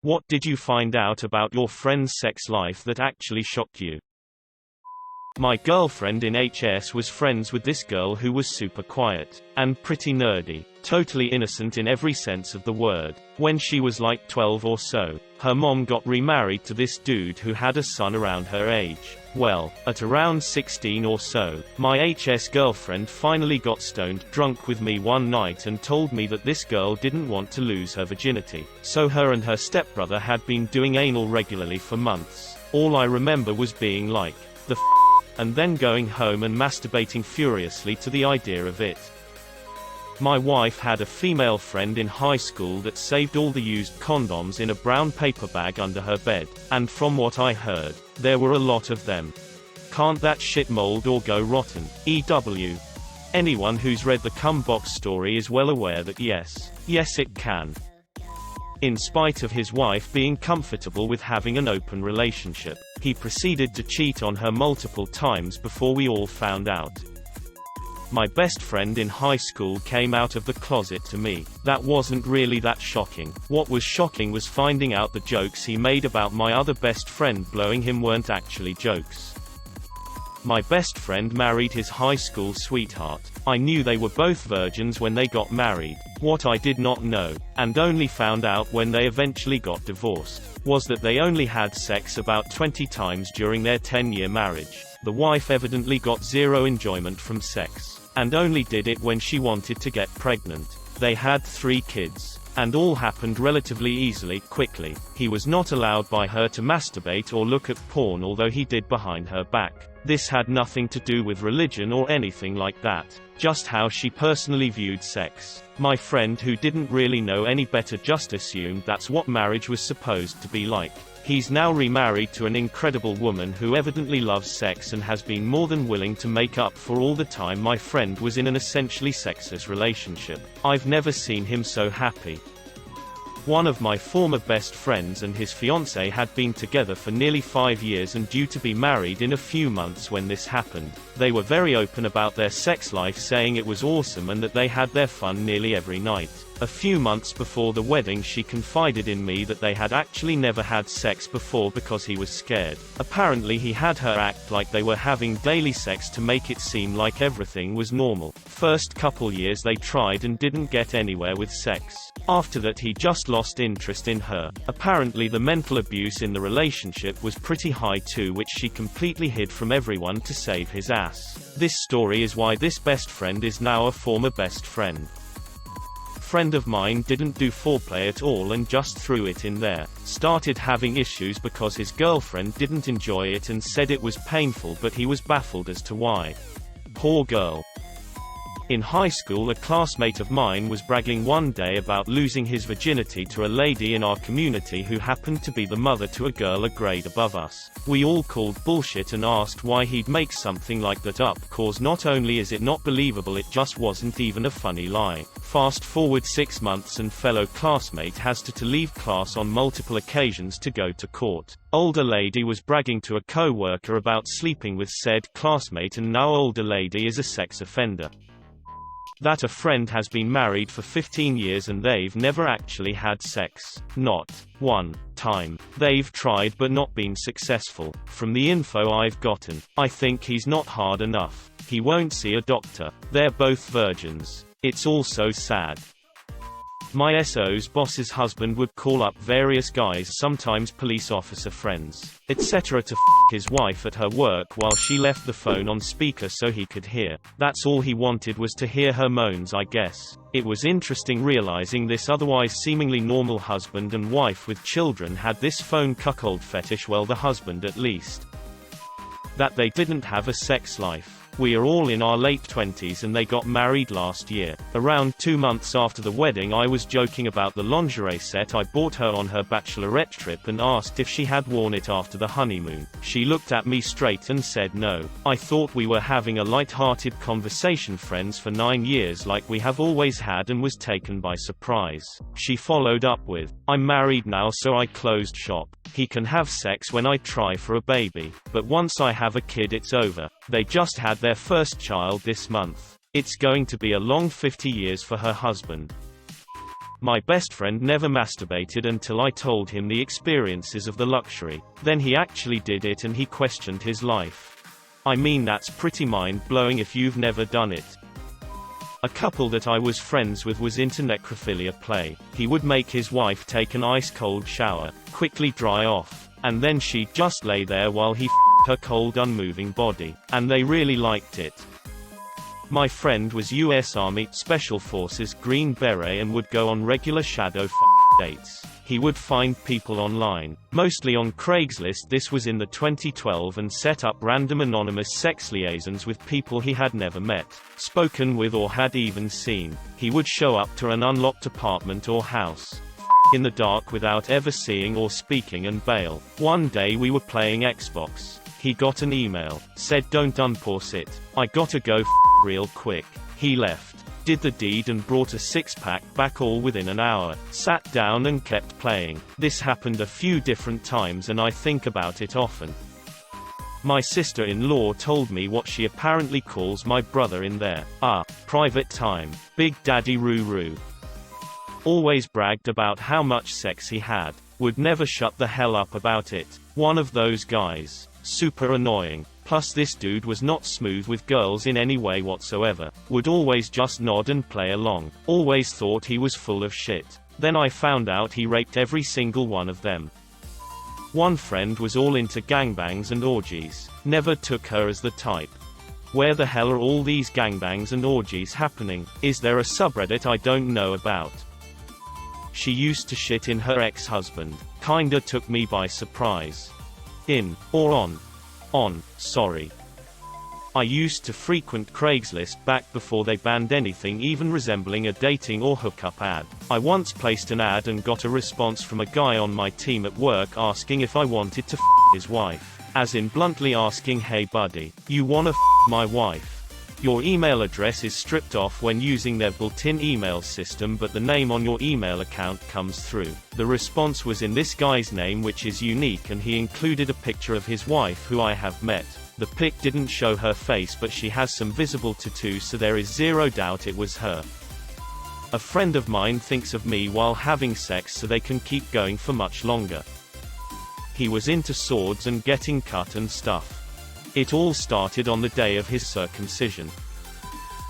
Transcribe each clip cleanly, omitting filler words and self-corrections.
What did you find out about your friend's sex life that actually shocked you? My girlfriend in HS was friends with this girl who was super quiet, and pretty nerdy, totally innocent in every sense of the word. When she was like 12 or so, her mom got remarried to this dude who had a son around her age. Well, at around 16 or so, my HS girlfriend finally got stoned drunk with me one night and told me that this girl didn't want to lose her virginity, so her and her stepbrother had been doing anal regularly for months. All I remember was being like, the f***, and then going home and masturbating furiously to the idea of it. My wife had a female friend in high school that saved all the used condoms in a brown paper bag under her bed, and from what I heard, there were a lot of them. Can't that shit mold or go rotten? EW. Anyone who's read the cum box story is well aware that yes, it can. In spite of his wife being comfortable with having an open relationship, he proceeded to cheat on her multiple times before we all found out. My best friend in high school came out of the closet to me. That wasn't really that shocking. What was shocking was finding out the jokes he made about my other best friend blowing him weren't actually jokes. My best friend married his high school sweetheart. I knew they were both virgins when they got married. What I did not know, and only found out when they eventually got divorced, was that they only had sex about 20 times during their 10-year marriage. The wife evidently got zero enjoyment from sex, and only did it when she wanted to get pregnant. They had 3 kids, and all happened relatively easily, quickly. He was not allowed by her to masturbate or look at porn, although he did behind her back. This had nothing to do with religion or anything like that, just how she personally viewed sex. My friend, who didn't really know any better, just assumed that's what marriage was supposed to be like. He's now remarried to an incredible woman who evidently loves sex and has been more than willing to make up for all the time my friend was in an essentially sexless relationship. I've never seen him so happy. One of my former best friends and his fiancée had been together for nearly 5 years and due to be married in a few months when this happened. They were very open about their sex life, saying it was awesome and that they had their fun nearly every night. A few months before the wedding, she confided in me that they had actually never had sex before because he was scared. Apparently he had her act like they were having daily sex to make it seem like everything was normal. First couple years they tried and didn't get anywhere with sex. After that he just lost interest in her. Apparently the mental abuse in the relationship was pretty high too, which she completely hid from everyone to save his ass. This story is why this best friend is now a former best friend. Friend of mine didn't do foreplay at all and just threw it in there. Started having issues because his girlfriend didn't enjoy it and said it was painful, but he was baffled as to why. Poor girl. In high school, a classmate of mine was bragging one day about losing his virginity to a lady in our community who happened to be the mother to a girl a grade above us. We all called bullshit and asked why he'd make something like that up, cause not only is it not believable, it just wasn't even a funny lie. Fast forward 6 months and fellow classmate has to leave class on multiple occasions to go to court. Older lady was bragging to a co-worker about sleeping with said classmate, and now older lady is a sex offender. That a friend has been married for 15 years and they've never actually had sex. Not one time. They've tried but not been successful. From the info I've gotten, I think he's not hard enough. He won't see a doctor. They're both virgins. It's all so sad. My SO's boss's husband would call up various guys, sometimes police officer friends, etc., to f*** his wife at her work while she left the phone on speaker so he could hear. That's all he wanted, was to hear her moans, I guess. It was interesting realizing this otherwise seemingly normal husband and wife with children had this phone cuckold fetish. Well, the husband at least. That they didn't have a sex life. We are all in our late 20s and they got married last year. Around 2 months after the wedding, I was joking about the lingerie set I bought her on her bachelorette trip and asked if she had worn it after the honeymoon. She looked at me straight and said no. I thought we were having a light-hearted conversation, friends for 9 years like we have always had, and was taken by surprise. She followed up with, "I'm married now, so I closed shop. He can have sex when I try for a baby. But once I have a kid, it's over." They just had their first child this month. It's going to be a long 50 years for her husband. My best friend never masturbated until I told him the experiences of the luxury. Then he actually did it and he questioned his life. I mean, that's pretty mind-blowing if you've never done it. A couple that I was friends with was into necrophilia play. He would make his wife take an ice-cold shower, quickly dry off, and then she'd just lay there while he f***ed her cold unmoving body. And they really liked it. My friend was US Army Special Forces Green Beret and would go on regular shadow dates. He would find people online, mostly on Craigslist. This was in the 2012, and set up random anonymous sex liaisons with people he had never met, spoken with, or had even seen. He would show up to an unlocked apartment or house, in the dark without ever seeing or speaking, and bail. One day we were playing Xbox. He got an email, said don't unpause it, I gotta go real quick. He left, did the deed and brought a six-pack back all within an hour, sat down and kept playing. This happened a few different times and I think about it often. My sister-in-law told me what she apparently calls my brother in their private time. Big Daddy Roo-Roo. Always bragged about how much sex he had. Would never shut the hell up about it. One of those guys. Super annoying. Plus this dude was not smooth with girls in any way whatsoever. Would always just nod and play along. Always thought he was full of shit. Then I found out he raped every single one of them. One friend was all into gangbangs and orgies. Never took her as the type. Where the hell are all these gangbangs and orgies happening? Is there a subreddit I don't know about? She used to shit in her ex-husband. Kinda took me by surprise. In, or on? On, sorry. I used to frequent Craigslist back before they banned anything even resembling a dating or hookup ad. I once placed an ad and got a response from a guy on my team at work asking if I wanted to f*** his wife. As in bluntly asking, hey buddy, you wanna f*** my wife? Your email address is stripped off when using their built-in email system, but the name on your email account comes through. The response was in this guy's name, which is unique, and he included a picture of his wife who I have met. The pic didn't show her face, but she has some visible tattoos, so there is zero doubt it was her. A friend of mine thinks of me while having sex so they can keep going for much longer. He was into swords and getting cut and stuff. It all started on the day of his circumcision.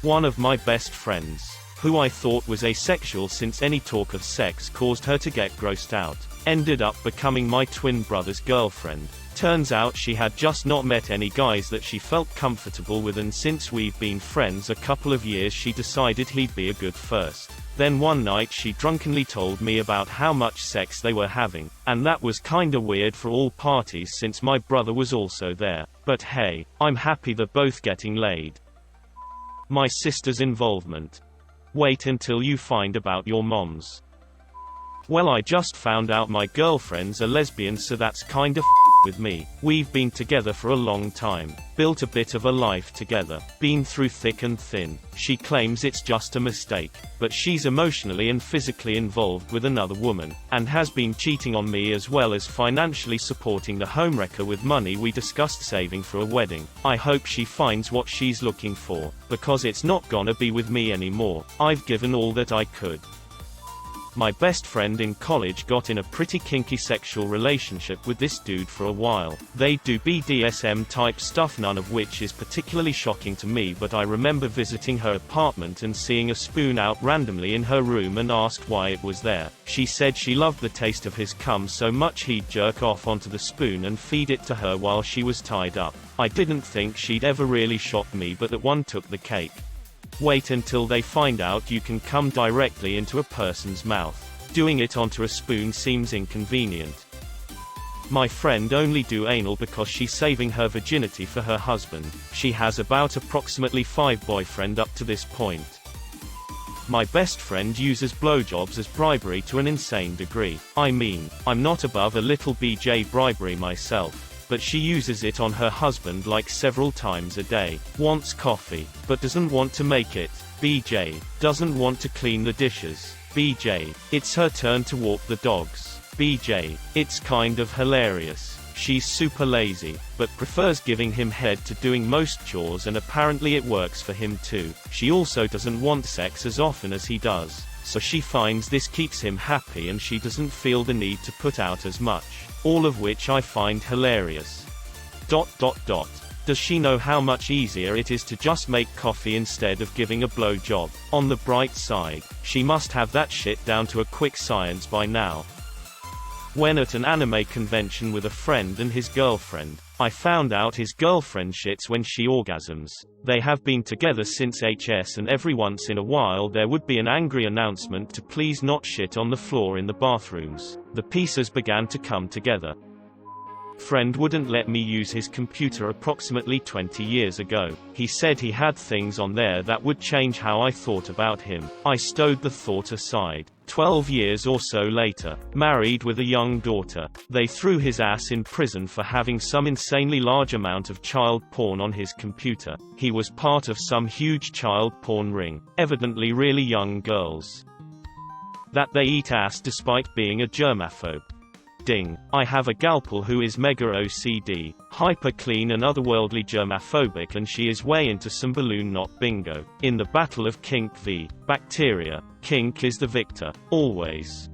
One of my best friends, who I thought was asexual since any talk of sex caused her to get grossed out, ended up becoming my twin brother's girlfriend. Turns out she had just not met any guys that she felt comfortable with, and since we've been friends a couple of years she decided he'd be a good first. Then one night she drunkenly told me about how much sex they were having, and that was kinda weird for all parties since my brother was also there. But hey, I'm happy they're both getting laid. My sister's involvement. Wait until you find about your mom's. Well, I just found out my girlfriend's a lesbian, so that's kinda with me. We've been together for a long time, built a bit of a life together, been through thick and thin. She claims it's just a mistake, but she's emotionally and physically involved with another woman, and has been cheating on me as well as financially supporting the homewrecker with money we discussed saving for a wedding. I hope she finds what she's looking for, because it's not gonna be with me anymore. I've given all that I could. My best friend in college got in a pretty kinky sexual relationship with this dude for a while. They do BDSM type stuff, none of which is particularly shocking to me, but I remember visiting her apartment and seeing a spoon out randomly in her room and asked why it was there. She said she loved the taste of his cum so much he'd jerk off onto the spoon and feed it to her while she was tied up. I didn't think she'd ever really shock me, but that one took the cake. Wait until they find out you can come directly into a person's mouth. Doing it onto a spoon seems inconvenient. My friend only do anal because she's saving her virginity for her husband. She has about approximately 5 boyfriends up to this point. My best friend uses blowjobs as bribery to an insane degree. I mean, I'm not above a little BJ bribery myself, but she uses it on her husband like several times a day. Wants coffee, but doesn't want to make it. BJ. Doesn't want to clean the dishes. BJ. It's her turn to walk the dogs. BJ. It's kind of hilarious. She's super lazy, but prefers giving him head to doing most chores, and apparently it works for him too. She also doesn't want sex as often as he does. so she finds this keeps him happy and she doesn't feel the need to put out as much. All of which I find hilarious. Does she know how much easier it is to just make coffee instead of giving a blowjob? On the bright side, she must have that shit down to a quick science by now. When at an anime convention with a friend and his girlfriend, I found out his girlfriend shits when she orgasms. They have been together since HS and every once in a while there would be an angry announcement to please not shit on the floor in the bathrooms. The pieces began to come together. Friend wouldn't let me use his computer approximately 20 years ago. He said he had things on there that would change how I thought about him. I stowed the thought aside. 12 years or so later, married with a young daughter, they threw his ass in prison for having some insanely large amount of child porn on his computer. He was part of some huge child porn ring, evidently really young girls. That they eat ass despite being a germaphobe. Ding. I have a galpal who is mega OCD, hyper clean and otherworldly germaphobic, and she is way into some balloon knot bingo. In the battle of kink v. bacteria, kink is the victor, always.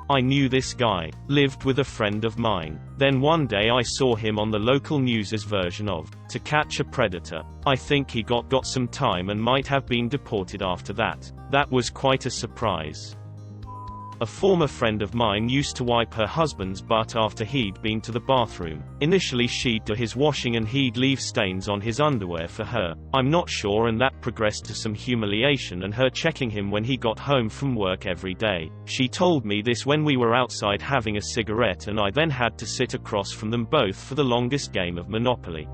I knew this guy, lived with a friend of mine. Then one day I saw him on the local news's version of To Catch a Predator. I think he got some time and might have been deported after that. That was quite a surprise. A former friend of mine used to wipe her husband's butt after he'd been to the bathroom. Initially she'd do his washing and he'd leave stains on his underwear for her. I'm not sure, and that progressed to some humiliation and her checking him when he got home from work every day. She told me this when we were outside having a cigarette and I then had to sit across from them both for the longest game of Monopoly.